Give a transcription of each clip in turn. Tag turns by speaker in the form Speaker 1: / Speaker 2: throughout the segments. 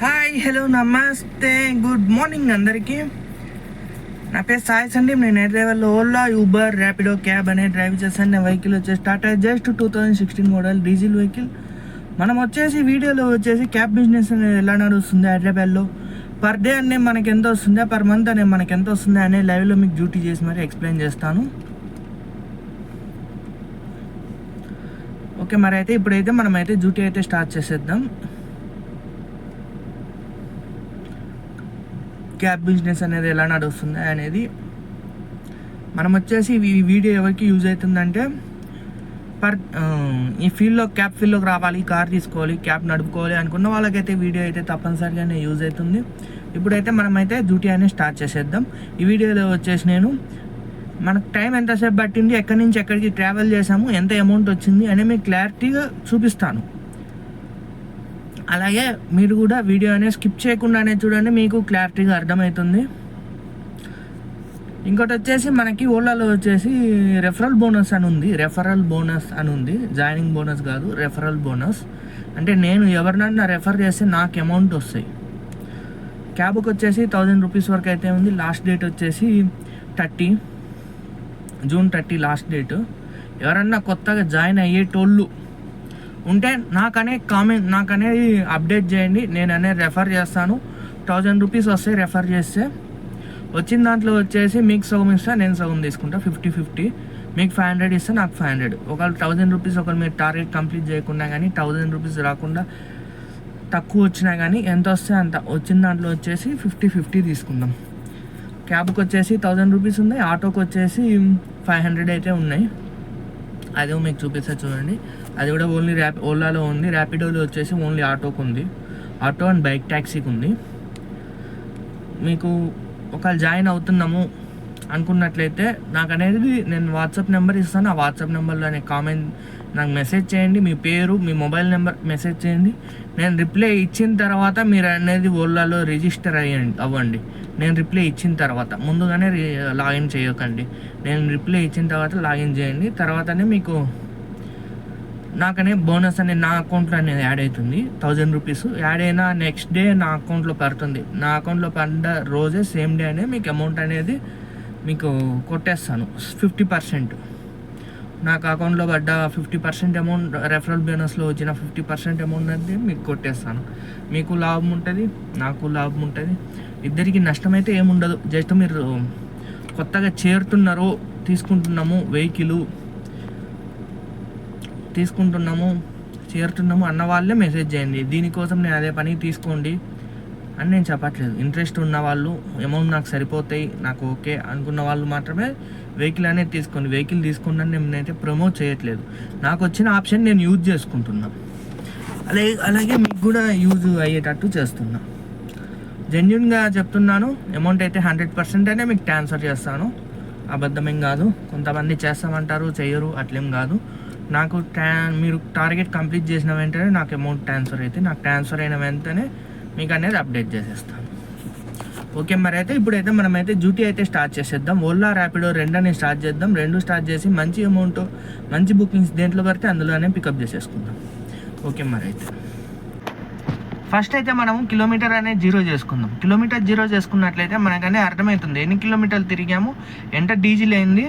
Speaker 1: Hi hello నమస్తే good morning అందరికీ. నా పేరు సాయి సందీప్. నేను హైదరాబాద్లో ఓలా, ఊబర్, ర్యాపిడో, క్యాబ్ అనే డ్రైవ్ చేస్తాను. నా వెహికల్ వచ్చేసి Tata just 2016 model diesel vehicle. మనం వచ్చేసి వీడియోలో వచ్చేసి క్యాబ్ బిజినెస్ అనేది ఎలా నడుస్తుంది హైదరాబాద్లో, పర్ డే అనే మనకి ఎంత వస్తుందా, పర్ మంత్ అనే మనకి ఎంత వస్తుందా అనే లైవ్లో మీకు డ్యూటీ చేసి మరి ఎక్స్ప్లెయిన్ చేస్తాను. ఓకే, మరి అయితే ఇప్పుడైతే మనమైతే డ్యూటీ అయితే స్టార్ట్ చేసేద్దాం. క్యాబ్ బిజినెస్ అనేది ఎలా నడుస్తుంది అనేది మనం వచ్చేసి ఈ వీడియో ఎవరికి యూజ్ అవుతుందంటే, ఈ క్యాబ్ ఫీల్డ్లోకి రావాలి, కార్ తీసుకోవాలి, క్యాబ్ నడుపుకోవాలి అనుకున్న వాళ్ళకైతే వీడియో అయితే తప్పనిసరిగానే యూజ్ అవుతుంది. ఇప్పుడైతే మనమైతే డ్యూటీ అనేది స్టార్ట్ చేసేద్దాం. ఈ వీడియోలో వచ్చేసి నేను మనకు టైం ఎంతసేపు పట్టింది, ఎక్కడి నుంచి ఎక్కడికి ట్రావెల్ చేసాము, ఎంత అమౌంట్ వచ్చింది అని మీకు క్లారిటీగా చూపిస్తాను. అలాగే మీరు కూడా వీడియో అనేది స్కిప్ చేయకుండానే చూడండి, మీకు క్లారిటీగా అర్థమవుతుంది. ఇంకోటి వచ్చేసి మనకి ఓలాలో వచ్చేసి రెఫరల్ బోనస్ అని ఉంది. జాయినింగ్ బోనస్ కాదు, రెఫరల్ బోనస్. అంటే నేను ఎవరినన్నా రెఫర్ చేస్తే నాకు అమౌంట్ వస్తాయి. క్యాబ్కి వచ్చేసి 1000 రూపీస్ వరకు అయితే ఉంది. లాస్ట్ డేట్ వచ్చేసి జూన్ 30 లాస్ట్ డేట్. ఎవరన్నా కొత్తగా జాయిన్ అయ్యేటోళ్ళు ఉంటే నాకనేది అప్డేట్ చేయండి. నేను అనేది రెఫర్ చేస్తాను. 1000 రూపీస్ వస్తాయి రెఫర్ చేస్తే. వచ్చిన దాంట్లో వచ్చేసి మీకు సగం ఇస్తా, నేను సగం తీసుకుంటా, 50-50. మీకు 500 ఇస్తే నాకు 500. ఒకవేళ 1000 రూపీస్ ఒకవేళ మీరు టార్గెట్ కంప్లీట్ చేయకుండా కానీ 1000 రూపీస్ రాకుండా తక్కువ వచ్చినా కానీ ఎంత వస్తే అంత వచ్చిన దాంట్లో వచ్చేసి 50-50 తీసుకుందాం. క్యాబ్కి వచ్చేసి 1000 రూపీస్ ఉన్నాయి, ఆటోకి వచ్చేసి 500 అయితే ఉన్నాయి. అదే మీకు చూపిస్తా చూడండి. అది కూడా ఓన్లీ ఓలాలో ఉంది. ర్యాపిడోలో వచ్చేసి ఓన్లీ ఆటోకి ఉంది. ఆటో అండ్ బైక్ ట్యాక్సీకి ఉంది. మీకు ఒకవేళ జాయిన్ అవుతున్నాము అనుకున్నట్లయితే నాకు అనేది నేను వాట్సాప్ నెంబర్ ఇస్తాను. ఆ వాట్సాప్ నెంబర్లో నాకు మెసేజ్ చేయండి. మీ పేరు, మీ మొబైల్ నెంబర్ మెసేజ్ చేయండి. నేను రిప్లై ఇచ్చిన తర్వాత మీరు అనేది ఓలాలో రిజిస్టర్ అవ్వండి. నేను రిప్లై ఇచ్చిన తర్వాత, ముందుగానే లాగిన్ చేయకండి. నేను రిప్లై ఇచ్చిన తర్వాత లాగిన్ చేయండి. తర్వాతనే మీకు నాకనే బోనస్ అనేది నా అకౌంట్లో అనేది యాడ్ అవుతుంది. 1000 రూపీస్ యాడ్ అయినా నెక్స్ట్ డే నా అకౌంట్లో పడుతుంది. నా అకౌంట్లో పడ్డ రోజే సేమ్ డే అనేది మీకు అమౌంట్ అనేది మీకు కొట్టేస్తాను. 50% నాకు అకౌంట్లో పడ్డ 50% అమౌంట్, రెఫరల్ బోనస్లో వచ్చిన 50% అమౌంట్ అనేది మీకు కొట్టేస్తాను. మీకు లాభం ఉంటుంది, నాకు లాభం ఉంటుంది. ఇద్దరికి నష్టం అయితే ఏముండదు. జస్ట్ మీరు కొత్తగా చేరుతున్నారు, చేరుతున్నాము అన్న వాళ్ళే మెసేజ్ చేయండి. దీనికోసం నేను అదే పని తీసుకోండి అని నేను చెప్పట్లేదు. ఇంట్రెస్ట్ ఉన్న వాళ్ళు, అమౌంట్ నాకు సరిపోతాయి, నాకు ఓకే అనుకున్న వాళ్ళు మాత్రమే వెహికల్ అనేది తీసుకోండి. వెహికల్ తీసుకుంటాను నేనైతే ప్రమోట్ చేయట్లేదు. నాకు వచ్చిన ఆప్షన్ నేను యూజ్ చేసుకుంటున్నా. అలాగే మీకు కూడా యూజ్ అయ్యేటట్టు చేస్తున్నా. జెన్యున్గా చెప్తున్నాను. అమౌంట్ అయితే 100% అనే మీకు ట్రాన్స్ఫర్ చేస్తాను. అబద్ధమేం కాదు. కొంతమంది చేస్తామంటారు, చెయ్యరు, అట్లేం కాదు. నాకు మీరు టార్గెట్ కంప్లీట్ చేసిన వెంటనే నాకు అమౌంట్ ట్రాన్స్ఫర్ అయితే, నాకు ట్రాన్స్ఫర్ అయిన వెంటనే మీకు అనేది అప్డేట్ చేసేస్తాను. ఓకే, మరి అయితే ఇప్పుడైతే మనమైతే డ్యూటీ అయితే స్టార్ట్ చేసేద్దాం. ఓలా, ర్యాపిడో రెండనే స్టార్ట్ చేద్దాం. రెండు స్టార్ట్ చేసి మంచి అమౌంట్, మంచి బుకింగ్స్ దేంట్లో పడితే అందులోనే పికప్ చేసేసుకుందాం. ఓకే, మరి అయితే ఫస్ట్ అయితే మనము కిలోమీటర్ అనేది 0 చేసుకుందాం. కిలోమీటర్ 0 చేసుకున్నట్లయితే మనకనే అర్థమవుతుంది ఎన్ని కిలోమీటర్లు తిరిగాము, ఎంత డీజిల్ అయింది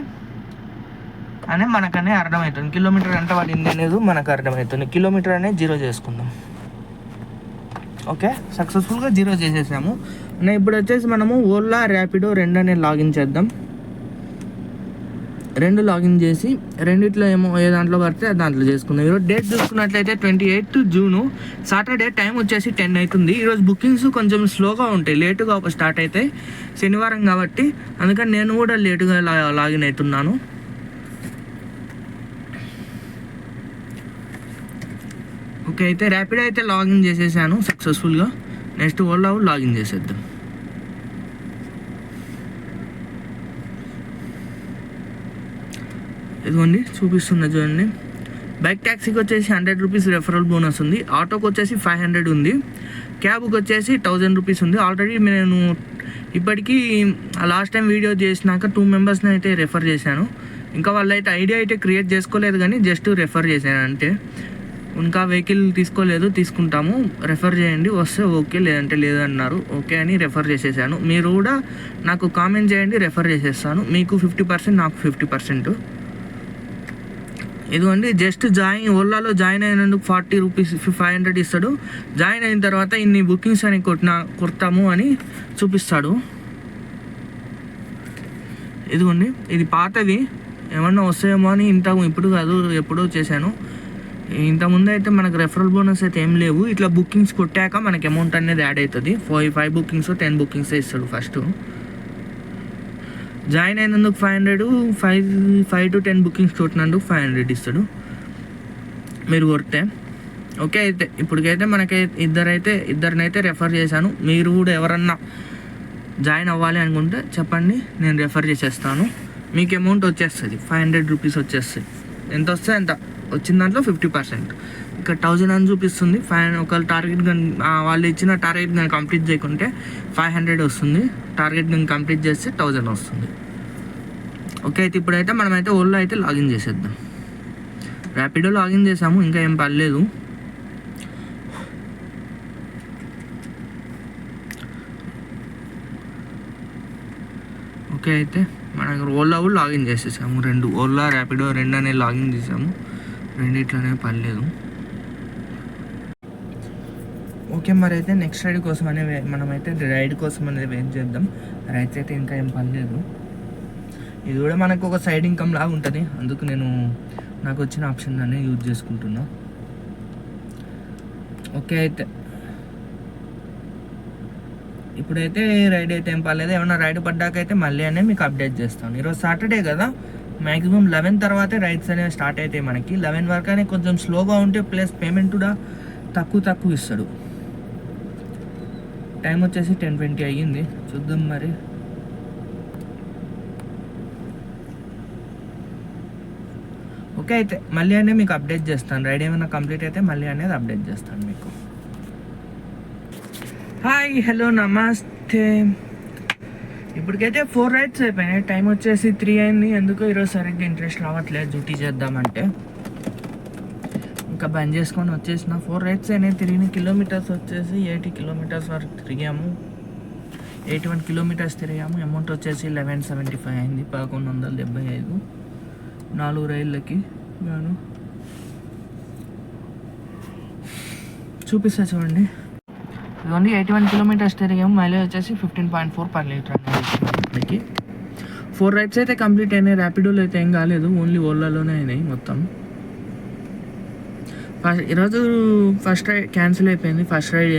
Speaker 1: అని మనకనే అర్థమవుతుంది. కిలోమీటర్ ఎంత పడింది అనేది మనకు అర్థమవుతుంది. కిలోమీటర్ అనేది 0 చేసుకుందాం. ఓకే, సక్సెస్ఫుల్గా 0 చేసేసాము. ఇప్పుడు వచ్చేసి మనము ఓలా, ర్యాపిడో రెండనే లాగిన్ చేద్దాం. రెండు లాగిన్ చేసి రెండిట్లో ఏ దాంట్లో పడితే దాంట్లో చేసుకుందాం. ఈరోజు డేట్ చూసుకున్నట్లయితే 28 జూను, సాటర్డే. టైం వచ్చేసి 10 అవుతుంది. ఈరోజు బుకింగ్స్ కొంచెం స్లోగా ఉంటాయి, లేటుగా స్టార్ట్ అవుతాయి. శనివారం కాబట్టి అందుకని నేను కూడా లేటుగా లాగిన్ అవుతున్నాను. ఓకే, అయితే ర్యాపిడో అయితే లాగిన్ చేసేసాను సక్సెస్ఫుల్గా. నెక్స్ట్ ఓలా లాగిన్ చేసేద్దాం. ఇదిగోండి చూపిస్తున్నా చూడండి. బైక్ ట్యాక్సీకి వచ్చేసి 100 రూపీస్ రెఫరల్ బోనస్ ఉంది. ఆటోకి వచ్చేసి 500 ఉంది. క్యాబ్కి వచ్చేసి 1000 రూపీస్ ఉంది. ఆల్రెడీ నేను ఇప్పటికీ లాస్ట్ టైం వీడియో చేసినాక 2 మెంబర్స్ని అయితే రెఫర్ చేశాను. ఇంకా వాళ్ళైతే ఐడియా అయితే క్రియేట్ చేసుకోలేదు, కానీ జస్ట్ రెఫర్ చేశాను అంటే. ఇంకా వెహికల్ తీసుకోలేదు, తీసుకుంటాము, రెఫర్ చేయండి, వస్తే ఓకే, లేదంటే లేదన్నారు. ఓకే అని రెఫర్ చేసేసాను. మీరు కూడా నాకు కామెంట్ చేయండి, రెఫర్ చేసేస్తాను. మీకు 50%, నాకు 50%. ఇదిగోండి, జస్ట్ ఓలాలో జాయిన్ అయినందుకు 40 రూపీస్ 500 ఇస్తాడు. జాయిన్ అయిన తర్వాత ఇన్ని బుకింగ్స్ అని కొడతాము అని చూపిస్తాడు. ఇదిగోండి, ఇది పాతది, ఏమన్నా వస్తాయేమో అని ఇప్పుడు కాదు, ఎప్పుడో చేశాను. ఇంతకుముందు అయితే మనకు రెఫరల్ బోనస్ అయితే ఏం లేవు. ఇట్లా బుకింగ్స్ కొట్టాక మనకి అమౌంట్ అనేది యాడ్ అవుతుంది. 5 బుకింగ్స్ 10 బుకింగ్స్ ఇస్తాడు. ఫస్ట్ జాయిన్ అయినందుకు 500, 5 to 10 బుకింగ్స్ కొట్టినందుకు 500 ఇస్తాడు మీరు కొడితే. ఓకే, అయితే ఇప్పటికైతే మనకి ఇద్దరినైతే రెఫర్ చేశాను. మీరు కూడా ఎవరన్నా జాయిన్ అవ్వాలి అనుకుంటే చెప్పండి, నేను రెఫర్ చేసేస్తాను. మీకు అమౌంట్ వచ్చేస్తుంది, 500 రూపీస్ వచ్చేస్తుంది. ఎంత వస్తే ఎంత వచ్చిన దాంట్లో 50%. ఇక్కడ 1000 అని చూపిస్తుంది. ఒకవేళ టార్గెట్ కానీ వాళ్ళు ఇచ్చిన టార్గెట్ కానీ కంప్లీట్ చేయకుంటే 500 వస్తుంది. టార్గెట్ కానీ కంప్లీట్ చేస్తే 1000 వస్తుంది. ఓకే, అయితే ఇప్పుడైతే మనమైతే ఓలా అయితే లాగిన్ చేసేద్దాం. ర్యాపిడో లాగిన్ చేసాము, ఇంకా ఏం పర్లేదు. ఓకే, అయితే మనకు ఓలా కూడా లాగిన్ చేసేసాము. 2 ఓలా ర్యాపిడో 2 అనేది లాగిన్ చేసాము. రెండిట్లోనే పర్లేదు. ఓకే, మరి అయితే నెక్స్ట్ రైడ్ కోసం మనమైతే రైడ్ కోసం అనేది వెయిట్ చేద్దాం. రైడ్స్ అయితే ఇంకా ఏం పర్లేదు. ఇది కూడా మనకు ఒక సైడ్ ఇన్కమ్ లాగా ఉంటుంది. అందుకు నాకు వచ్చిన ఆప్షన్ అనే యూజ్ చేసుకుంటున్నా. ఓకే, అయితే ఇప్పుడైతే రైడ్ అయితే ఏం పర్లేదు. ఏమన్నా రైడ్ పడ్డాకైతే మళ్ళీ అనేది మీకు అప్డేట్ చేస్తాను. ఈరోజు సాటర్డే కదా, మ్యాక్సిమం 11 తర్వాతే రైడ్స్ అనేవి స్టార్ట్ అవుతాయి మనకి. 11 వరకు అనేది కొంచెం స్లోగా ఉంటే ప్లస్ పేమెంట్ కూడా తక్కువ ఇస్తాడు. టైం వచ్చేసి 10:20 అయ్యింది. చూద్దాం మరి. ఓకే, అయితే మళ్ళీ అనేది మీకు అప్డేట్ చేస్తాను. రైడ్ ఏమైనా కంప్లీట్ అయితే మళ్ళీ అనేది అప్డేట్ చేస్తాను మీకు. హాయ్, హలో, నమస్తే. ఇప్పటికైతే 4 రైడ్స్ అయిపోయినాయి. టైం వచ్చేసి 3 అయింది. ఎందుకో ఈరోజు సరిగ్గా ఇంట్రెస్ట్ రావట్లేదు డ్యూటీ చేద్దామంటే. ఇంకా బంద్ చేసుకొని వచ్చేసిన. 4 రైడ్స్ అయినాయి. తిరిగిన కిలోమీటర్స్ వచ్చేసి 80 కిలోమీటర్స్ వరకు తిరిగాము. 81 కిలోమీటర్స్ తిరిగాము. అమౌంట్ వచ్చేసి 1175 అయింది. 1175. 4 రైళ్ళకి గాను చూపిస్తా చూడండి. ఇదిగోండి, 81 కిలోమీటర్స్ తిరిగాము. మైలేజ్ వచ్చేసి 15.4 per లీటర్ అనేది. 4 రైడ్స్ అయితే కంప్లీట్ అయినాయి. ర్యాపిడోలో అయితే ఏం కాలేదు, ఓన్లీ ఓలాలోనే అయినాయి మొత్తం. ఈరోజు ఫస్ట్ రైడ్ క్యాన్సిల్ అయిపోయింది. ఫస్ట్ రైడ్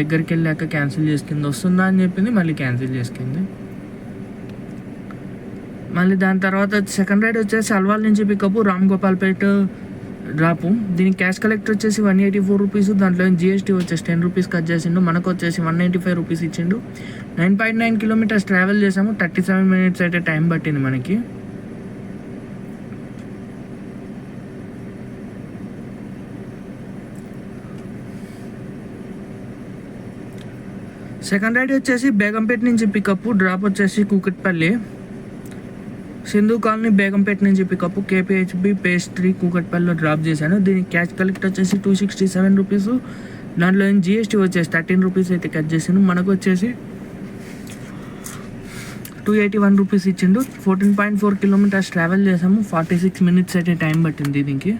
Speaker 1: దగ్గరికి వెళ్ళాక క్యాన్సిల్ చేసుకుంది. వస్తుందా అని చెప్పింది, మళ్ళీ క్యాన్సిల్ చేసుకుంది. మళ్ళీ దాని తర్వాత సెకండ్ రైడ్ వచ్చేసి అల్వాల్ నుంచి పికప్, రామ్ గోపాల్పేట డ్రాపు. దీనికి క్యాష్ కలెక్టర్ వచ్చేసి 184 రూపీస్. దాంట్లో GST వచ్చేసి 10 రూపీస్ కట్ చేసిండు. మనకు వచ్చేసి 195 రూపీస్ ఇచ్చిండు. 9.9 కిలోమీటర్స్ ట్రావెల్ చేసాము. 37 minutes అయితే టైం పట్టింది మనకి. సెకండ్ రైడ్ వచ్చేసి బేగంపేట నుంచి పికప్, డ్రాప్ వచ్చేసి కూకట్పల్లి, సింధు కాలనీ బేగంపేట నుంచి పికప్, KPHB పేస్ట్రీ కూకట్పల్లిలో డ్రాప్ చేశాను. దీనికి క్యాష్ కలెక్ట్ వచ్చేసి 267 రూపీస్. దాంట్లో GST వచ్చేసి 13 రూపీస్ అయితే కట్ చేసాను. మనకు వచ్చేసి 281 రూపీస్ ఇచ్చిండు. 14.4 కిలోమీటర్స్ ట్రావెల్ చేసాము. 46 minutes అయితే టైం పట్టింది దీనికి.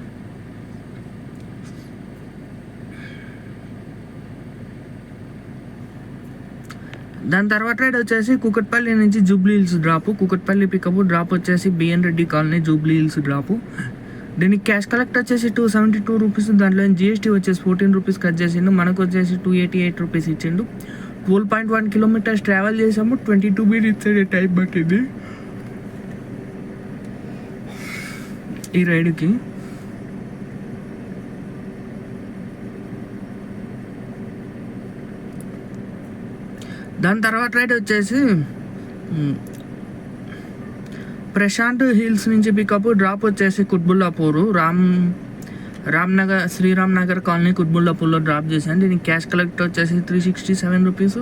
Speaker 1: దాని తర్వాత రైడ్ వచ్చేసి కూకట్పల్లి నుంచి Jubilee Hills drop, Kukatpally pickup, drop వచ్చేసి BN Reddy colony Jubilee Hills drop. దీనికి క్యాష్ కలెక్ట్ వచ్చేసి 272 రూపీస్. దాంట్లో GST వచ్చేసి 14 రూపీస్ కట్ చేసిండు. మనకు వచ్చేసి 288 రూపీస్ ఇచ్చిండు. 12.1 కిలోమీటర్స్ ట్రావెల్ చేసాము. 22 minutes అయితే టైం పట్టింది ఈ రైడ్కి. దాని తర్వాత రైడ్ వచ్చేసి ప్రశాంత్ హిల్స్ నుంచి పికప్, డ్రాప్ వచ్చేసి కుత్బుల్లాపూర్, శ్రీరామ్ నగర్ కాలనీ కుత్బుల్లాపూర్లో డ్రాప్ చేశాను. దీనికి క్యాష్ కలెక్ట్ వచ్చేసి 367 రూపీస్.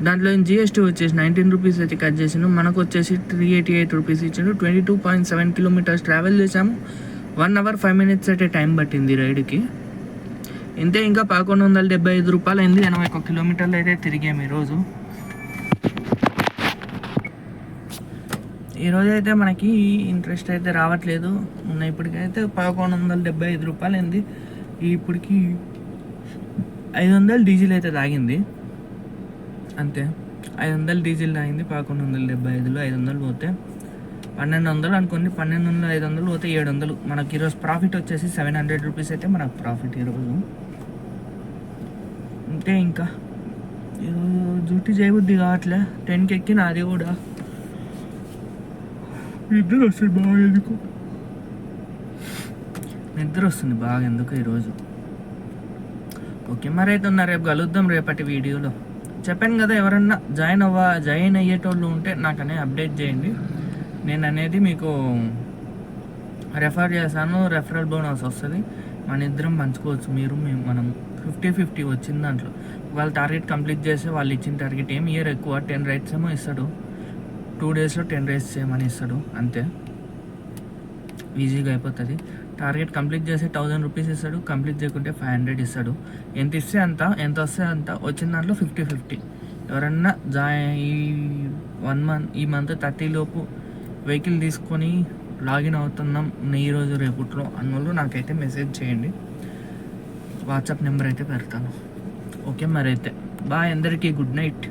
Speaker 1: దాంట్లో GST వచ్చేసి 19 రూపీస్ అయితే కట్ చేసాను. మనకు వచ్చేసి 388 రూపీస్ ఇచ్చాడు. 22.7 కిలోమీటర్స్ ట్రావెల్ చేసాము. 1 hour 5 minutes అయితే టైం పట్టింది రైడ్కి. ఇంతే, ఇంకా 1175 రూపాయలు అయింది. 81 కిలోమీటర్లు అయితే తిరిగాము ఈరోజు. ఈరోజు అయితే మనకి ఇంట్రెస్ట్ అయితే రావట్లేదు. ఇప్పటికైతే 1175 రూపాయలు అయింది. ఇప్పటికి 500 డీజిల్ అయితే తాగింది అంతే. 500 డీజిల్ తాగింది. 1175లో 500 పోతే 1200 అనుకోండి. 1200 500 పోతే 700. మనకి ఈరోజు ప్రాఫిట్ వచ్చేసి 700 రూపీస్ అయితే మనకు ప్రాఫిట్ ఈరోజు. అంతే. ఇంకా ఈరోజు డ్యూటీ చేయబుద్ధి కావట్లే. 10కి ఎక్కిన, అది కూడా నిద్ర వస్తుంది బాగా. ఎందుకు నిద్ర వస్తుంది బాగా ఎందుకు ఈరోజు. ఓకే, మరి అయితే రేపు కలుద్దాం రేపటి వీడియోలో. చెప్పాను కదా, ఎవరన్నా జాయిన్ అయ్యేటోళ్ళు ఉంటే నాకనే అప్డేట్ చేయండి. నేను అనేది మీకు రెఫర్ చేస్తాను. రెఫరల్ బోనస్ వస్తుంది. మన ఇద్దరం పంచుకోవచ్చు. మనం 50-50 వచ్చింది దాంట్లో. వాళ్ళ టార్గెట్ కంప్లీట్ చేస్తే వాళ్ళు ఇచ్చిన టార్గెట్ ఏమి ఇయర్ ఎక్కువ 10 రైడ్స్ ఏమో ఇస్తాడు. 2 డేస్లో 10 రైడ్స్ చేయమని ఇస్తాడు అంతే. ఈజీగా అయిపోతుంది. టార్గెట్ కంప్లీట్ చేస్తే 1000 రూపీస్ ఇస్తాడు. కంప్లీట్ చేయకుంటే 500 ఇస్తాడు. ఎంత ఇస్తే అంత, ఎంత వస్తే అంత. వచ్చిన దాంట్లో 50-50. ఎవరన్నా ఈ మంత్ 30 లోపు వెహికల్ తీసుకొని లాగిన్ అవుతున్నాం ఈరోజు రేపట్లో అన్నోళ్ళు నాకైతే మెసేజ్ చేయండి. వాట్సాప్ నెంబర్ అయితే పెడతాను. ఓకే, మరి అయితే బాయ్ అందరికీ. Good night.